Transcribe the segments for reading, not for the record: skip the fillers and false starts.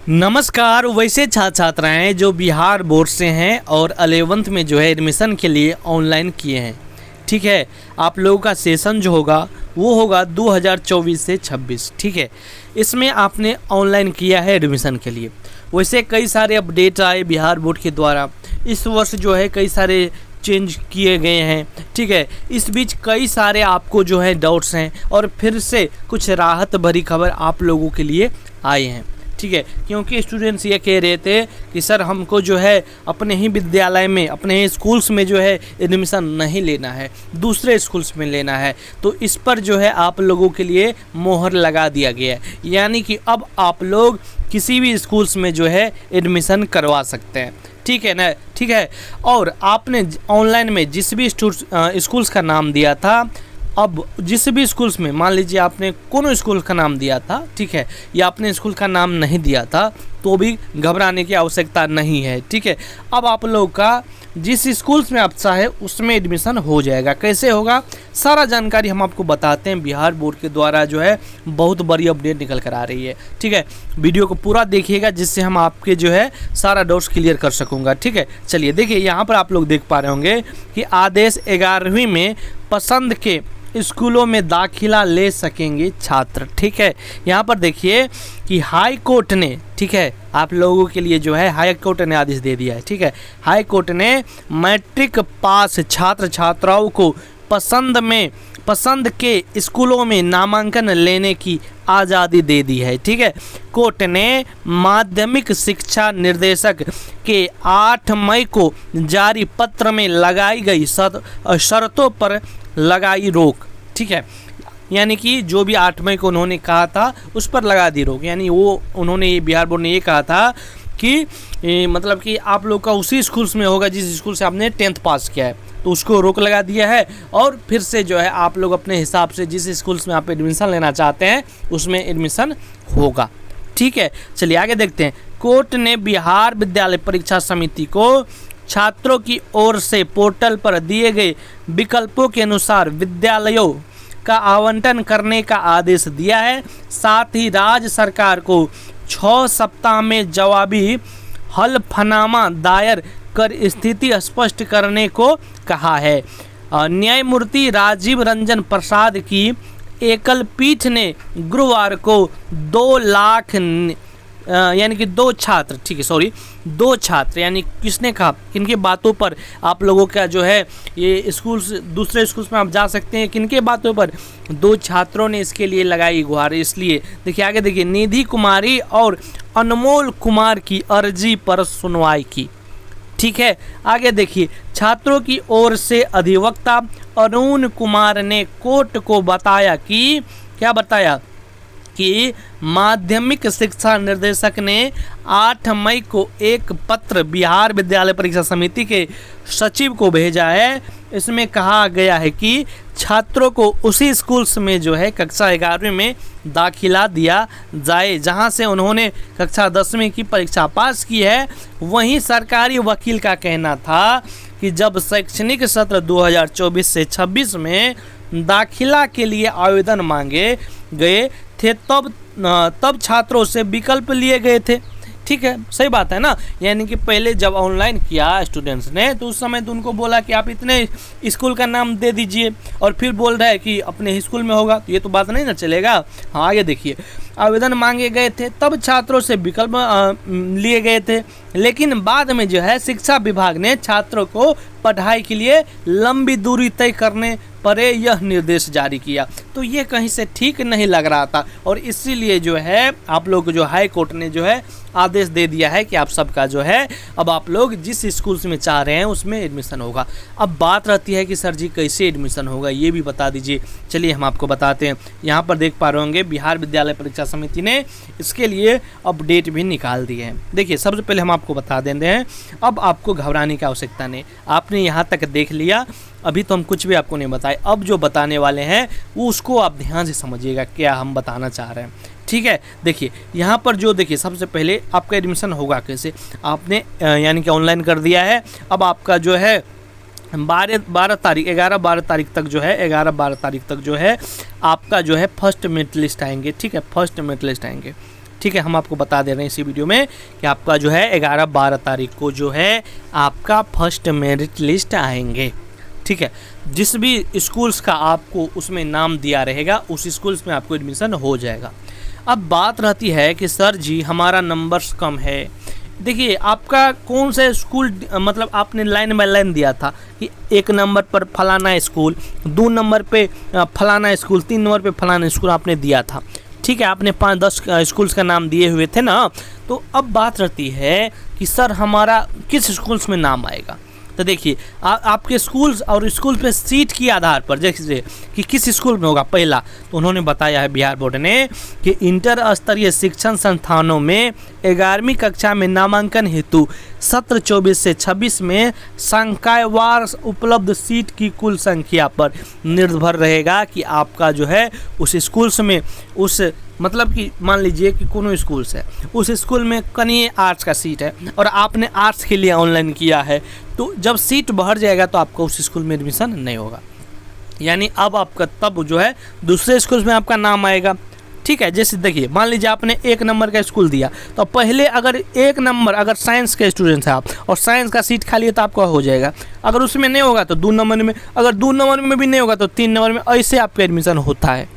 नमस्कार। वैसे छात्र छात्राएँ जो बिहार बोर्ड से हैं और 11th में जो है एडमिशन के लिए ऑनलाइन किए हैं, ठीक है। आप लोगों का सेशन जो होगा वो होगा 2024 से 26, ठीक है। इसमें आपने ऑनलाइन किया है एडमिशन के लिए। वैसे कई सारे अपडेट आए बिहार बोर्ड के द्वारा। इस वर्ष जो है कई सारे चेंज किए गए हैं, ठीक है। इस बीच कई सारे आपको जो है डाउट्स हैं और फिर से कुछ राहत भरी खबर आप लोगों के लिए आए हैं, ठीक है। क्योंकि स्टूडेंट्स ये कह रहे थे कि सर हमको जो है अपने ही विद्यालय में, अपने ही स्कूल्स में जो है एडमिशन नहीं लेना है, दूसरे स्कूल्स में लेना है। तो इस पर जो है आप लोगों के लिए मोहर लगा दिया गया है, यानी कि अब आप लोग किसी भी स्कूल्स में जो है एडमिशन करवा सकते हैं, ठीक है ना, ठीक है। और आपने ऑनलाइन में जिस भी स्कूल्स का नाम दिया था, अब जिस भी स्कूल्स में मान लीजिए आपने कोनो स्कूल का नाम दिया था, ठीक है, या आपने स्कूल का नाम नहीं दिया था, तो भी घबराने की आवश्यकता नहीं है, ठीक है। अब आप लोग का जिस स्कूल्स में आप चाहे उसमें एडमिशन हो जाएगा। कैसे होगा, सारा जानकारी हम आपको बताते हैं। बिहार बोर्ड के द्वारा जो है बहुत बड़ी अपडेट निकल कर आ रही है, ठीक है। वीडियो को पूरा देखिएगा जिससे हम आपके जो है सारा डाउट्स क्लियर कर सकूँगा, ठीक है। चलिए देखिए, यहाँ पर आप लोग देख पा रहे होंगे कि आदेश 11वीं में पसंद के स्कूलों में दाखिला ले सकेंगे छात्र, ठीक है। यहाँ पर देखिए कि हाई कोर्ट ने, ठीक है, आप लोगों के लिए जो है हाई कोर्ट ने आदेश दे दिया है, ठीक है। हाई कोर्ट ने मैट्रिक पास छात्र छात्राओं को पसंद के स्कूलों में नामांकन लेने की आज़ादी दे दी है, ठीक है। कोर्ट ने माध्यमिक शिक्षा निर्देशक के 8 मई को जारी पत्र में लगाई गई शर्तों पर लगाई रोक, ठीक है। यानी कि जो भी 8 मई को उन्होंने कहा था उस पर लगा दी रोक। यानी वो उन्होंने बिहार बोर्ड ने ये कहा था कि मतलब कि आप लोग का उसी स्कूल्स में होगा जिस स्कूल से आपने 10th पास किया है, तो उसको रोक लगा दिया है। और फिर से जो है आप लोग अपने हिसाब से जिस स्कूल्स में आप एडमिशन लेना चाहते हैं उसमें एडमिशन होगा, ठीक है। चलिए आगे देखते हैं। कोर्ट ने बिहार विद्यालय परीक्षा समिति को छात्रों की ओर से पोर्टल पर दिए गए विकल्पों के अनुसार विद्यालयों का आवंटन करने का आदेश दिया है। साथ ही राज्य सरकार को 6 सप्ताह में जवाबी हलफनामा दायर कर स्थिति स्पष्ट करने को कहा है। न्यायमूर्ति राजीव रंजन प्रसाद की एकल पीठ ने गुरुवार को 2 लाख यानी कि 2 छात्र, ठीक है, सॉरी 2 छात्र, यानी किसने कहा, किनके बातों पर आप लोगों का जो है ये स्कूल्स, दूसरे स्कूल्स में आप जा सकते हैं, किनके बातों पर, 2 छात्रों ने इसके लिए लगाई गुहार। इसलिए देखिए आगे देखिए, निधि कुमारी और अनमोल कुमार की अर्जी पर सुनवाई की, ठीक है। आगे देखिए, छात्रों की ओर से अधिवक्ता अरुण कुमार ने कोर्ट को बताया कि क्या बताया कि माध्यमिक शिक्षा निर्देशक ने 8 मई को एक पत्र बिहार विद्यालय परीक्षा समिति के सचिव को भेजा है। इसमें कहा गया है कि छात्रों को उसी स्कूल्स में जो है कक्षा 11वीं में दाखिला दिया जाए जहां से उन्होंने कक्षा 10वीं की परीक्षा पास की है। वहीं सरकारी वकील का कहना था कि जब शैक्षणिक सत्र 2024 से 26 में दाखिला के लिए आवेदन मांगे गए थे तब छात्रों से विकल्प लिए गए थे, ठीक है। सही बात है ना। यानी कि पहले जब ऑनलाइन किया स्टूडेंट्स ने तो उस समय तो उनको बोला कि आप इतने स्कूल का नाम दे दीजिए और फिर बोल रहा है कि अपने ही स्कूल में होगा, तो ये तो बात नहीं ना चलेगा। हाँ आगे देखिए, आवेदन मांगे गए थे तब छात्रों से विकल्प लिए गए थे, लेकिन बाद में जो है शिक्षा विभाग ने छात्रों को पढ़ाई के लिए लंबी दूरी तय करने परे यह निर्देश जारी किया। तो ये कहीं से ठीक नहीं लग रहा था और इसीलिए जो है आप लोग जो हाई कोर्ट ने जो है आदेश दे दिया है कि आप सबका जो है अब आप लोग जिस स्कूल्स में चाह रहे हैं उसमें एडमिशन होगा। अब बात रहती है कि सर जी कैसे एडमिशन होगा ये भी बता दीजिए। चलिए हम आपको बताते हैं। यहाँ पर देख पा रहे होंगे बिहार विद्यालय परीक्षा समिति ने इसके लिए अपडेट भी निकाल दिए हैं। देखिए सबसे पहले हम आपको बता देते हैं, अब आपको घबराने की आवश्यकता नहीं। आपने यहाँ तक देख लिया, अभी तो हम कुछ भी आपको नहीं बताए। अब जो बताने वाले हैं वो उसको आप ध्यान से समझिएगा क्या हम बताना चाह रहे हैं, ठीक है। देखिए यहाँ पर जो देखिए सबसे पहले आपका एडमिशन होगा कैसे। आपने यानी कि ऑनलाइन कर दिया है। अब आपका जो है 11-12 तारीख तक जो है 11-12 तारीख तक जो है आपका जो है फर्स्ट मेरिट लिस्ट आएंगे, ठीक है। फर्स्ट मेरिट लिस्ट आएंगे, ठीक है, हम आपको बता दे रहे हैं इसी वीडियो में कि आपका जो है 11-12 तारीख को जो है आपका फर्स्ट मेरिट लिस्ट आएंगे। ठीक है, जिस भी स्कूल्स का आपको उसमें नाम दिया रहेगा उस स्कूल्स में आपको एडमिशन हो जाएगा। अब बात रहती है कि सर जी हमारा नंबर्स कम है। देखिए आपका कौन सा स्कूल, मतलब आपने लाइन बाय लाइन दिया था कि 1 नंबर पर फलाना स्कूल, 2 नंबर पे फलाना स्कूल, 3 नंबर पे फलाना स्कूल आपने दिया था। ठीक है, आपने 5-10 स्कूल्स का नाम दिए हुए थे ना। तो अब बात रहती है कि सर हमारा किस स्कूल्स में नाम आएगा। तो देखिए आपके स्कूल्स और स्कूल पे सीट के आधार पर, जैसे कि किस स्कूल में होगा पहला, तो उन्होंने बताया है बिहार बोर्ड ने कि इंटर स्तरीय शिक्षण संस्थानों में 11वीं कक्षा में नामांकन हेतु सत्र 24 से 26 में संकायवार उपलब्ध सीट की कुल संख्या पर निर्भर रहेगा कि आपका जो है उस स्कूल्स में, उस मतलब कि मान लीजिए कि कोनो स्कूल्स है, उस स्कूल में कहीं आर्ट्स का सीट है और आपने आर्ट्स के लिए ऑनलाइन किया है, तो जब सीट बढ़ जाएगा तो आपका उस स्कूल में एडमिशन नहीं होगा। यानी अब आपका तब जो है दूसरे स्कूल में आपका नाम आएगा। ठीक है, जैसे देखिए मान लीजिए आपने 1 नंबर का स्कूल दिया, तो पहले अगर 1 नंबर अगर साइंस के स्टूडेंट्स हैं आप और साइंस का सीट खाली है तो आपका हो जाएगा। अगर उसमें नहीं होगा तो 2 नंबर में, अगर 2 नंबर में भी नहीं होगा तो 3 नंबर में, ऐसे आपका एडमिशन होता है।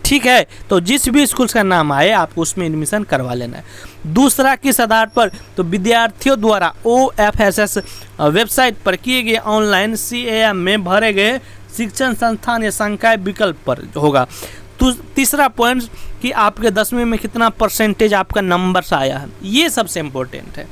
ठीक है, तो जिस भी स्कूल का नाम आए आपको उसमें एडमिशन करवा लेना है। दूसरा किस आधार पर, तो विद्यार्थियों द्वारा OFSS वेबसाइट पर किए गए ऑनलाइन CAM में भरे गए शिक्षण संस्थान या संकाय विकल्प पर होगा। तो तीसरा पॉइंट कि आपके 10वीं में कितना परसेंटेज आपका नंबर आया है, ये सबसे इम्पोर्टेंट है।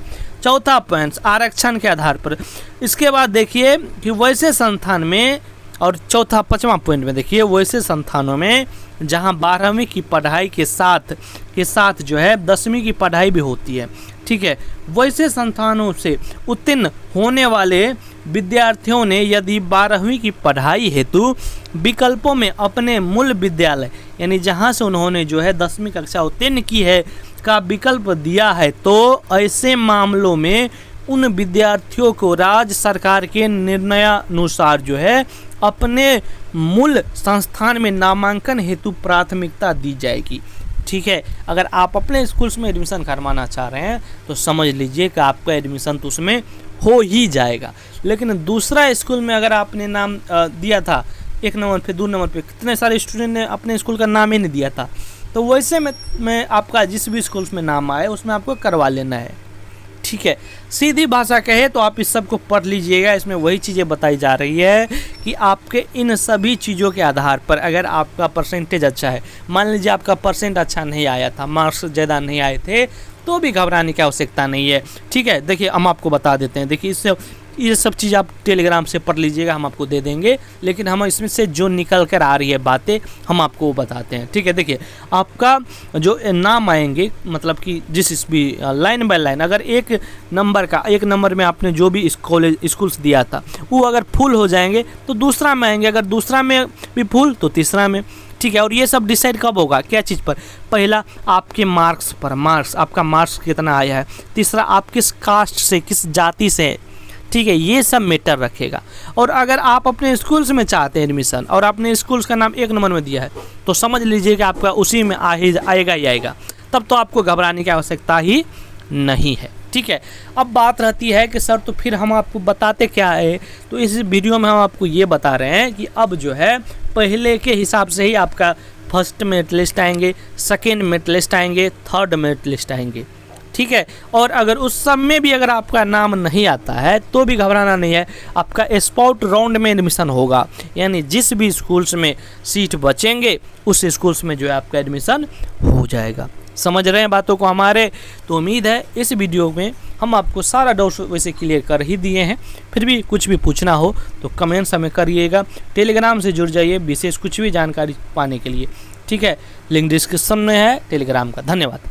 चौथा पॉइंट आरक्षण के आधार पर। इसके बाद देखिए कि वैसे संस्थान में, और चौथा 5वां पॉइंट में देखिए वैसे संस्थानों में जहां 12वीं की पढ़ाई के साथ जो है 10वीं की पढ़ाई भी होती है। ठीक है, वैसे संस्थानों से उत्तीर्ण होने वाले विद्यार्थियों ने यदि 12वीं की पढ़ाई हेतु विकल्पों में अपने मूल विद्यालय, यानी जहां से उन्होंने जो है 10वीं कक्षा उत्तीर्ण की है, का विकल्प दिया है, तो ऐसे मामलों में उन विद्यार्थियों को राज्य सरकार के निर्णयानुसार जो है अपने मूल संस्थान में नामांकन हेतु प्राथमिकता दी जाएगी। ठीक है, अगर आप अपने स्कूल्स में एडमिशन करवाना चाह रहे हैं तो समझ लीजिए कि आपका एडमिशन तो उसमें हो ही जाएगा। लेकिन दूसरा स्कूल में अगर आपने नाम दिया था 1 नंबर पे, 2 नंबर पे, कितने सारे स्टूडेंट ने अपने स्कूल का नाम ही नहीं दिया था, तो वैसे में आपका जिस भी स्कूल्स में नाम आए उसमें आपको करवा लेना है। ठीक है, सीधी भाषा कहे तो आप इस सब को पढ़ लीजिएगा। इसमें वही चीज़ें बताई जा रही है कि आपके इन सभी चीज़ों के आधार पर अगर आपका परसेंटेज अच्छा है, मान लीजिए आपका परसेंट अच्छा नहीं आया था, मार्क्स ज़्यादा नहीं आए थे, तो भी घबराने की आवश्यकता नहीं है। ठीक है, देखिए हम आपको बता देते हैं। देखिए इससे ये सब चीज़ आप टेलीग्राम से पढ़ लीजिएगा, हम आपको दे देंगे, लेकिन हम इसमें से जो निकल कर आ रही है बातें हम आपको वो बताते हैं। ठीक है, देखिए आपका जो नाम आएंगे, मतलब कि जिस भी लाइन बाय लाइन, अगर 1 नंबर में आपने जो भी स्कूल्स दिया था वो अगर फुल हो जाएंगे तो दूसरा में आएंगे, अगर दूसरा में भी फुल तो तीसरा में। ठीक है, और ये सब डिसाइड कब होगा, क्या चीज़ पर, पहला आपके मार्क्स पर, आपका मार्क्स कितना आया है, तीसरा आप किस कास्ट से, किस जाति से है। ठीक है, ये सब मैटर रखेगा। और अगर आप अपने स्कूल्स में चाहते हैं एडमिशन और आपने स्कूल्स का नाम 1 नंबर में दिया है तो समझ लीजिए कि आपका उसी में आएगा ही आएगा, तब तो आपको घबराने की आवश्यकता ही नहीं है। ठीक है, अब बात रहती है कि सर तो फिर हम आपको बताते क्या है, तो इस वीडियो में हम आपको ये बता रहे हैं कि अब जो है पहले के हिसाब से ही आपका फर्स्ट मेरिट लिस्ट आएंगे, सेकेंड मेरिट लिस्ट आएंगे, थर्ड मेरिट लिस्ट आएंगे। ठीक है, और अगर उस सब में भी अगर आपका नाम नहीं आता है तो भी घबराना नहीं है, आपका स्पॉट राउंड में एडमिशन होगा। यानी जिस भी स्कूल्स में सीट बचेंगे उस स्कूल्स में जो है आपका एडमिशन हो जाएगा। समझ रहे हैं बातों को हमारे? तो उम्मीद है इस वीडियो में हम आपको सारा डाउट वैसे क्लियर कर ही दिए हैं। फिर भी कुछ भी पूछना हो तो कमेंट्स हमें करिएगा। टेलीग्राम से जुड़ जाइए विशेष कुछ भी जानकारी पाने के लिए। ठीक है, लिंक डिस्क्रिप्शन में है टेलीग्राम का। धन्यवाद।